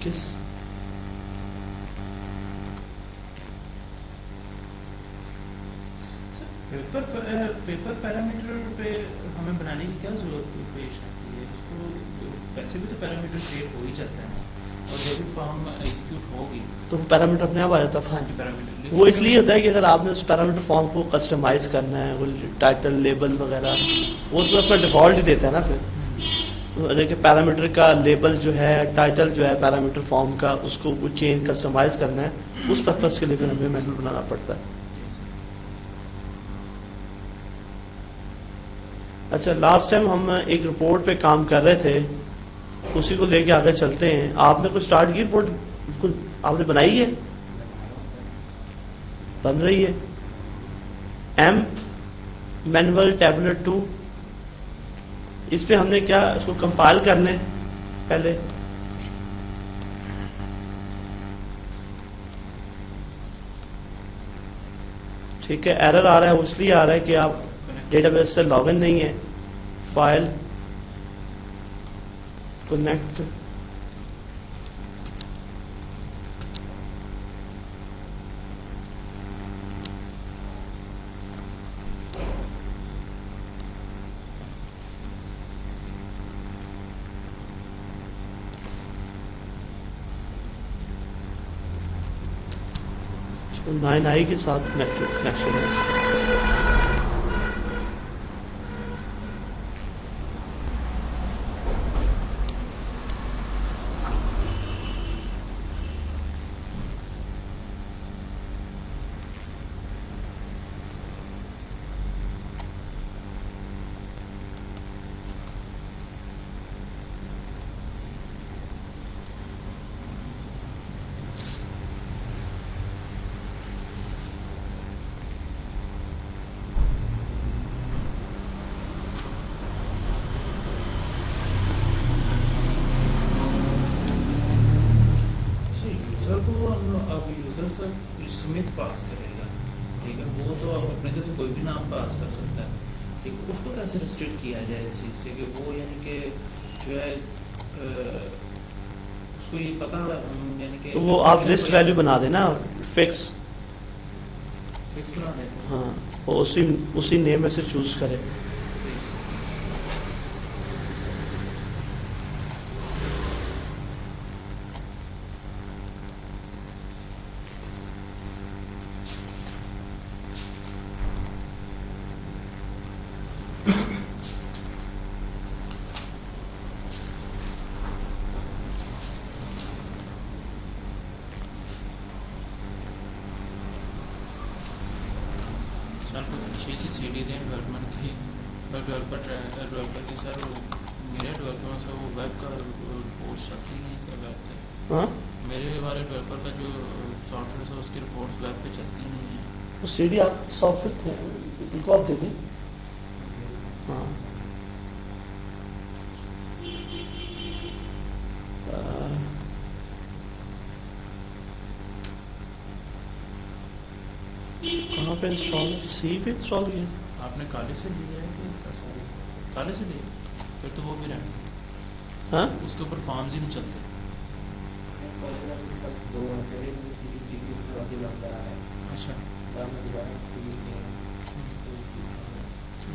کس paper parameter پہ ہمیں بنانے کی کیا ضرورت پیش آتی ہے؟ اس کو ویسے بھی تو پیرامیٹر کریٹ ہو ہی جاتا ہے اور جو بھی فارم ایگزیکیوٹ ہوگی تو پیرامیٹر اپنے آپ آ جاتا ہے ہاں فارم. جی پیرامیٹر وہ اس لیے ہوتا ہے کہ اگر آپ نے اس پیرامیٹر فارم کو کسٹمائز کرنا ہے، وہ ٹائٹل لیبل وغیرہ وہ تو اپنا ڈیفالٹ ہی دیتا ہے نا. پھر کہ پیرامیٹر کا لیبل جو ہے، ٹائٹل جو ہے پیرامیٹر فارم کا، اس کو وہ چینج کسٹمائز کرنا ہے، اس پرپز کے لیے پھر ہمیں میتھڈ بنانا پڑتا ہے. اچھا، لاسٹ ٹائم ہم ایک رپورٹ پہ کام کر رہے تھے، اسی کو لے کے آگے چلتے ہیں. آپ نے کوئی اسٹارٹ کی رپورٹ؟ آپ نے بنائی ہے؟ بن رہی ہے. ایم مینول ٹیبلٹ 2، اس پہ ہم نے کیا اس کو کمپائل کرنے پہلے. ٹھیک ہے، ایرر آ رہا ہے، اس لیے آ رہا ہے کہ آپ ڈیٹا بیس سے لاگ ان نہیں ہے. فائل کنیکٹ، نائن آئی کے ساتھ نیٹورک کنیکشن ہے. یوزر کو اب یوزر سر سمت پاس کرے گا، ٹھیک ہے، وہ تو اب اپنے طرف سے کوئی بھی نام پاس کر سکتا ہے، ٹھیک ہے. اس کو کیسے ریسٹرکٹ کیا جائے اس چیز سے کہ وہ یعنی کہ جو ہے اس کو یہ پتہ یعنی کہ تو وہ آپ لسٹ ویلیو بنا دینا، فکس بنا دیں. ہاں، وہ اسی نیم میں سے چوز کرے. سر کوئی اچھی سی سی ڈی دیں ڈیولپمنٹ کی، ڈیولپر کی. سر میرے ڈیولپر سے وہ ویب کا رپورٹ چلتی نہیں سر ویب پہ. ہاں، میرے والے ڈیولپر کا جو سافٹ ویئر ہے اس کی رپورٹس ویب پہ چلتی نہیں ہیں. وہ سی ڈی آپ سافٹ ویئر تھے ان کو آپ دے دیں. ہاں، کہاں پہ انسٹال ہے؟ سی پہ انسٹال کیا تھا. آپ نے کالج سے لیا ہے کہ سر ساری کالج سے لیا؟ پھر تو وہ بھی رہنا، ہاں، اس کے اوپر فارمز ہی نہیں چلتے. اچھا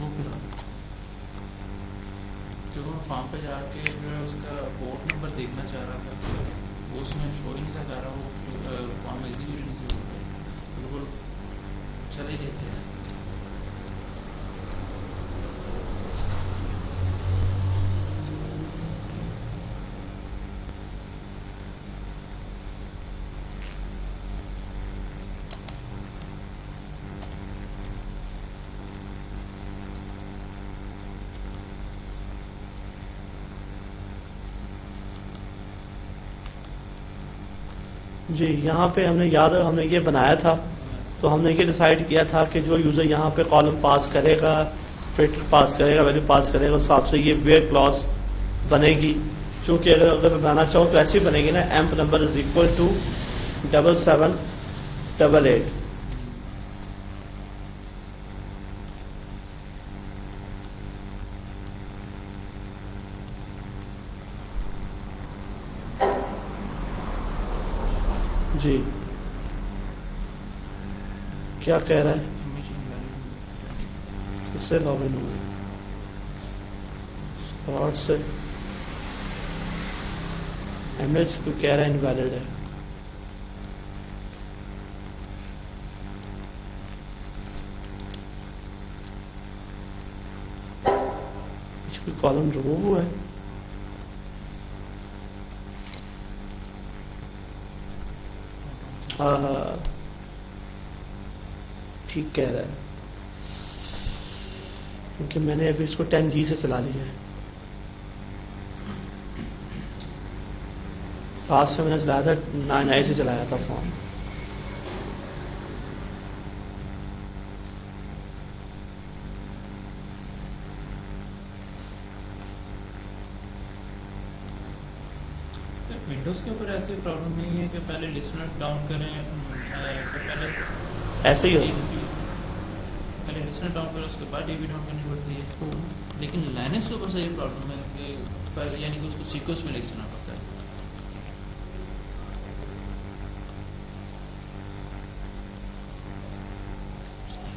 وہ پھر کیونکہ میں فارم پہ جا کے جو ہے اس کا پورٹ نمبر دیکھنا چاہ رہا تھا، وہ اس میں شو ہی نہیں تھا کر رہا، وہ فارم ایگزیکیوٹ نہیں سے ہو رہا، بالکل چل ہی نہیں تھے. جی یہاں پہ ہم نے یہ بنایا تھا، تو ہم نے یہ ڈیسائیڈ کیا تھا کہ جو یوزر یہاں پہ کالم پاس کرے گا، فلٹر پاس کرے گا، ویلیو پاس کرے گا، اس حساب سے یہ ویئر کلاس بنے گی. چونکہ اگر میں بنانا چاہوں تو ایسی بنے گی نا، ایمپ نمبر از اکول ٹو 7788. جی کیا کہہ رہا ہے اس سے لاگ ان ہوا اسپاٹ سے امیج کو کہہ رہا ہے انویلڈ ہے. اس کو کالم ریموو ہوا ہے. ہاں ہاں ٹھیک کہہ رہا ہے کیونکہ میں نے ابھی اس کو 10G سے چلا لیا ہے. لاسٹ سے میں نے چلایا تھا 9i سے چلایا تھا فون. ونڈوز کے اوپر ایسی پرابلم نہیں ہے کہ پہلے لسنر ڈاؤن کریں پہلے ایسے ہی ہوتا پہلے لسنر ڈاؤن کریں اس کے بعد ڈی بی ڈاؤن کرنی پڑتی ہے. لیکن لائنکس کے اوپر سے یہ پرابلم ہے کہ پہلے یعنی کہ اس کو سیکوینس میں لے کے چلنا پڑتا ہے.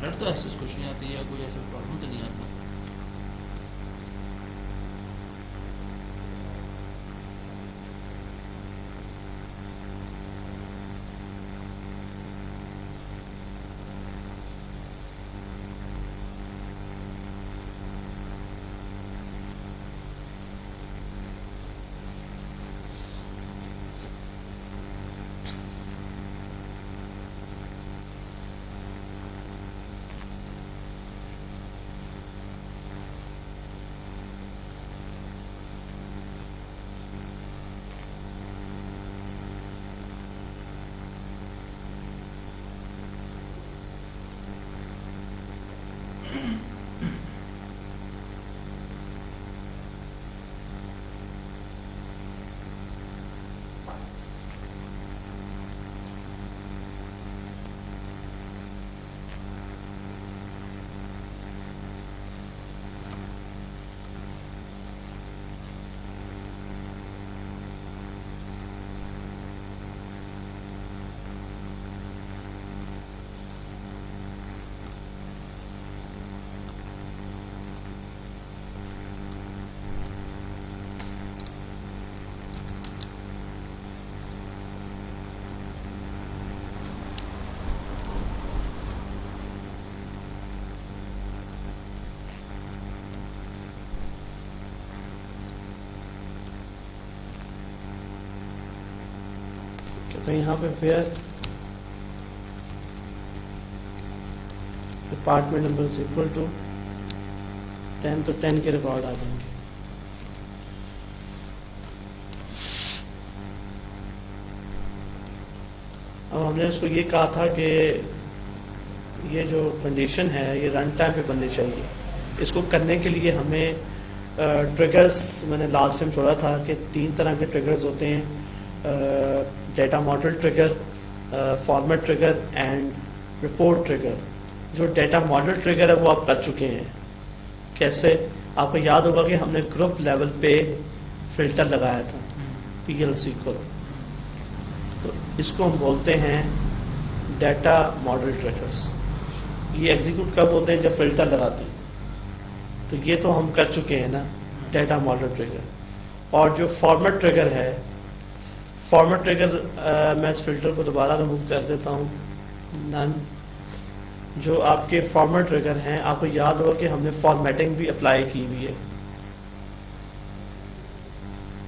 ایرر تو ایسے کچھ نہیں آتی ہے کوئی ایسی پرابلم تو نہیں آتی. تو یہاں پہ پھر department number is equal to 10 تو 10 کے ریکارڈ آ جائیں گے. اب ہم نے اس کو یہ کہا تھا کہ یہ جو کنڈیشن ہے یہ رن ٹائم پہ بننی چاہیے. اس کو کرنے کے لیے ہمیں ٹریگرز میں نے لاسٹ ٹائم چھوڑا تھا کہ 3 طرح کے ٹریگرز ہوتے ہیں. Data model trigger, format trigger and report trigger. جو ڈیٹا ماڈل ٹریگر ہے وہ آپ کر چکے ہیں. کیسے؟ آپ کو یاد ہوگا کہ ہم نے گروپ لیول پہ فلٹر لگایا تھا PLC کو. تو اس کو ہم بولتے ہیں ڈیٹا ماڈل ٹریگرز. یہ ایگزیکیوٹ کب ہوتے ہیں؟ جب فلٹر لگاتے ہیں. تو یہ تو ہم کر چکے ہیں نا ڈیٹا ماڈل ٹریگر. اور جو فارمیٹ ٹریگر ہے, فارمیٹ ٹریگر میں اس فلٹر کو دوبارہ ریموو کر دیتا ہوں. نن. جو آپ کے فارمیٹ ٹریگر ہیں آپ کو یاد ہوگا کہ ہم نے فارمیٹنگ بھی اپلائی کی ہوئی ہے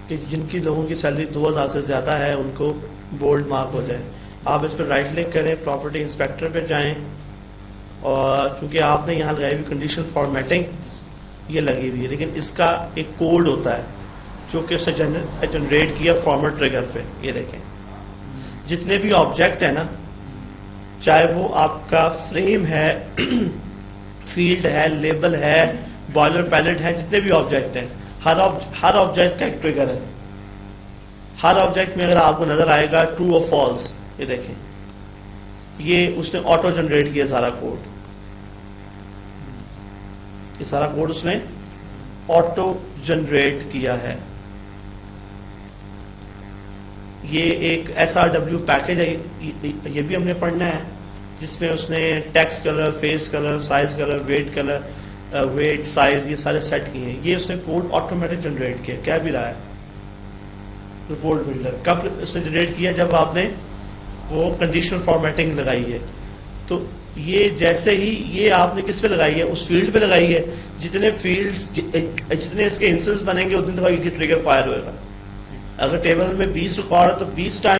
کہ جن کی لوگوں کی سیلری 2000 سے زیادہ ہے ان کو بولڈ مارک ہو جائے. آپ اس پہ رائٹ کلک کریں, پراپرٹی انسپیکٹر پہ جائیں, اور چونکہ آپ نے یہاں لگائی ہوئی کنڈیشن فارمیٹنگ یہ لگی ہوئی ہے, لیکن اس کا ایک کوڈ ہوتا ہے جو کہ اس نے جنریٹ کیا فارمیٹ ٹریگر پہ. یہ دیکھیں جتنے بھی آبجیکٹ ہیں نا, چاہے وہ آپ کا فریم ہے, فیلڈ ہے, لیبل ہے, بوائلر پیلٹ ہے, جتنے بھی آبجیکٹ ہیں ہر آبجیکٹ کا ایک ٹریگر ہے. ہر آبجیکٹ میں اگر آپ کو نظر آئے گا ٹرو اور فالس, یہ دیکھیں یہ اس نے آٹو جنریٹ کیا سارا کوڈ. یہ سارا کوڈ اس نے آٹو جنریٹ کیا ہے. یہ ایک SRW پیکج ہے، یہ بھی ہم نے پڑھنا ہے، جس میں اس نے text colour, face colour, size colour, weight colour, weight, size, یہ سارے سیٹ کیے ہیں. یہ اس نے کوڈ آٹومیٹک جنریٹ کیا. کیا بھی رہا ہے رپورٹ بلڈر کب اس نے جنریٹ کیا؟ جب آپ نے وہ کنڈیشنل فارمیٹنگ لگائی ہے. تو یہ جیسے ہی یہ آپ نے کس پہ لگائی ہے؟ اس فیلڈ پہ لگائی ہے. جتنے فیلڈز، جتنے اس کے انسٹنس بنیں گے اتنی دفعہ یہ ٹریگر فائر ہوئے گا. اگر ٹیبل میں 20 ریکارڈ ہے تو 20 ٹائم